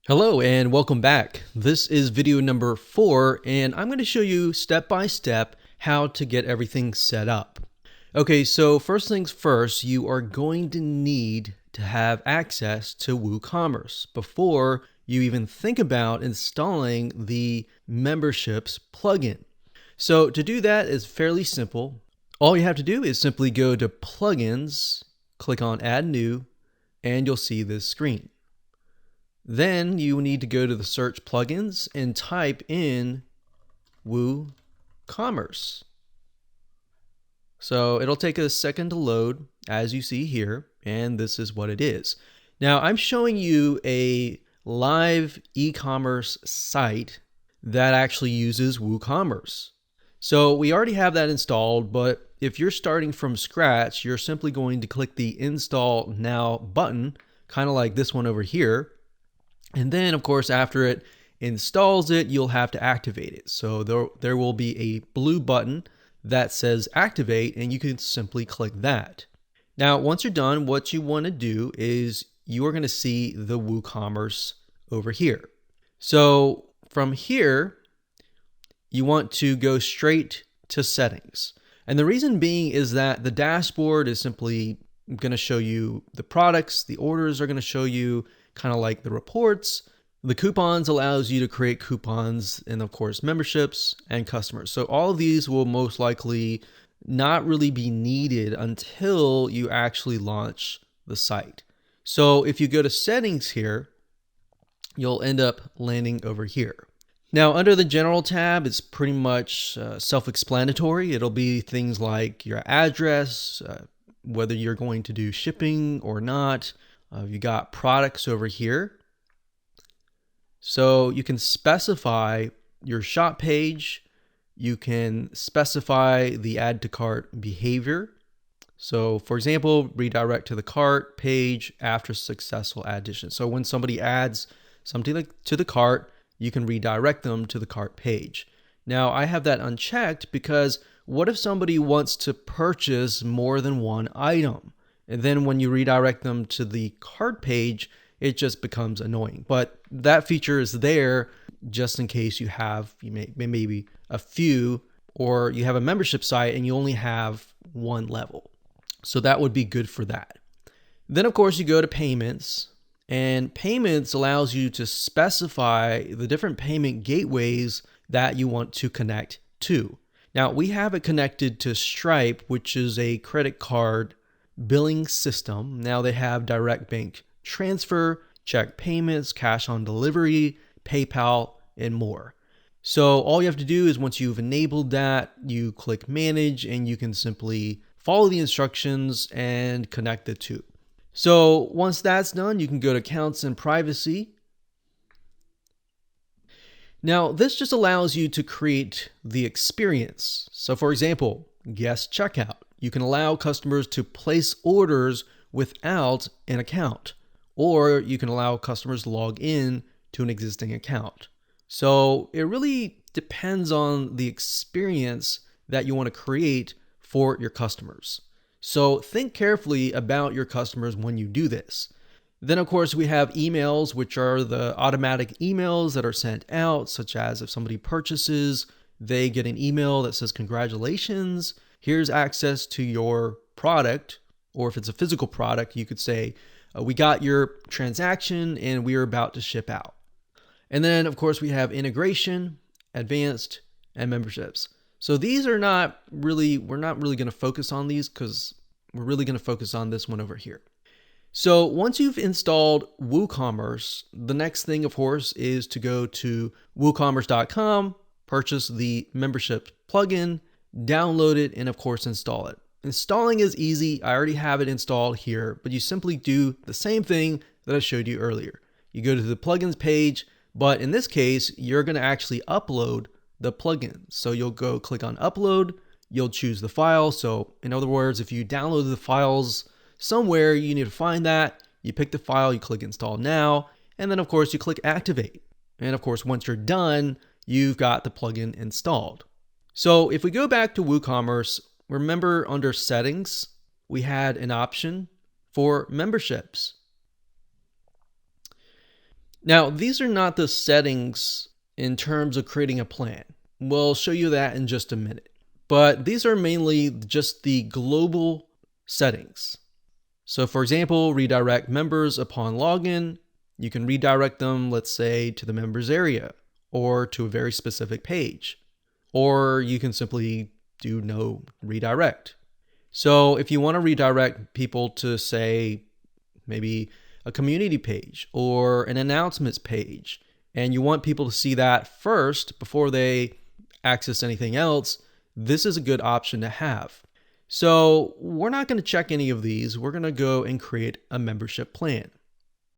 Hello and welcome back. This is video number 4 and I'm going to show you step by step how to get everything set up. Okay, so first things first, you are going to need to have access to WooCommerce before you even think about installing the memberships plugin. So to do that is fairly simple. All you have to do is simply go to plugins, click on add new, and you'll see this screen. Then you need to go to the search plugins and type in WooCommerce. So it'll take a second to load, as you see here, and this is what it is. Now I'm showing you a live e-commerce site that actually uses WooCommerce. So we already have that installed, but if you're starting from scratch, you're simply going to click the Install Now button, kind of like this one over here. And then, of course, after it installs it, you'll have to activate it. So there will be a blue button that says activate, and you can simply click that. Now, once you're done, what you want to do is you are going to see the WooCommerce over here. So from here, you want to go straight to settings. And the reason being is that the dashboard is simply going to show you the products, the orders are going to show you kind of like the reports. The coupons allows you to create coupons, and of course memberships and customers. So all of these will most likely not really be needed until you actually launch the site. So if you go to settings here, you'll end up landing over here. Now under the general tab, it's pretty much self-explanatory. It'll be things like your address, whether you're going to do shipping or not. You got products over here. So you can specify your shop page. You can specify the add to cart behavior. So for example, redirect to the cart page after successful addition. So when somebody adds something to the cart, you can redirect them to the cart page. Now I have that unchecked because what if somebody wants to purchase more than one item? And then when you redirect them to the cart page, it just becomes annoying. But that feature is there just in case you have maybe a few, or you have a membership site and you only have one level. So that would be good for that. Then of course you go to payments, and payments allows you to specify the different payment gateways that you want to connect to. Now we have it connected to Stripe, which is a credit card billing system. Now they have direct bank transfer, check payments, cash on delivery, PayPal, and more. So all you have to do is once you've enabled that, you click manage and you can simply follow the instructions and connect the two. So once that's done, you can go to accounts and privacy. Now this just allows you to create the experience. So for example, guest checkout. You can allow customers to place orders without an account, or you can allow customers to log in to an existing account. So it really depends on the experience that you want to create for your customers. So think carefully about your customers when you do this. Then of course we have emails, which are the automatic emails that are sent out, such as if somebody purchases, they get an email that says congratulations, here's access to your product. Or if it's a physical product, you could say, we got your transaction and we are about to ship out. And then of course we have integration, advanced, and memberships. So these are not really, we're not really going to focus on these because we're really going to focus on this one over here. So once you've installed WooCommerce, the next thing of course is to go to woocommerce.com, purchase the membership plugin, download it, and of course install it. Installing is easy. I already have it installed here, but you simply do the same thing that I showed you earlier. You go to the plugins page, but in this case, you're going to actually upload the plugin. So you'll go click on upload, you'll choose the file. So in other words, if you download the files somewhere, you need to find that. You pick the file, you click install now, and then of course you click activate. And of course, once you're done, you've got the plugin installed. So if we go back to WooCommerce, remember under settings, we had an option for memberships. Now, these are not the settings in terms of creating a plan. We'll show you that in just a minute. But these are mainly just the global settings. So for example, redirect members upon login. You can redirect them, let's say, to the members area or to a very specific page. Or you can simply do no redirect. So if you want to redirect people to, say, maybe a community page or an announcements page, and you want people to see that first before they access anything else, this is a good option to have. So we're not going to check any of these. We're going to go and create a membership plan.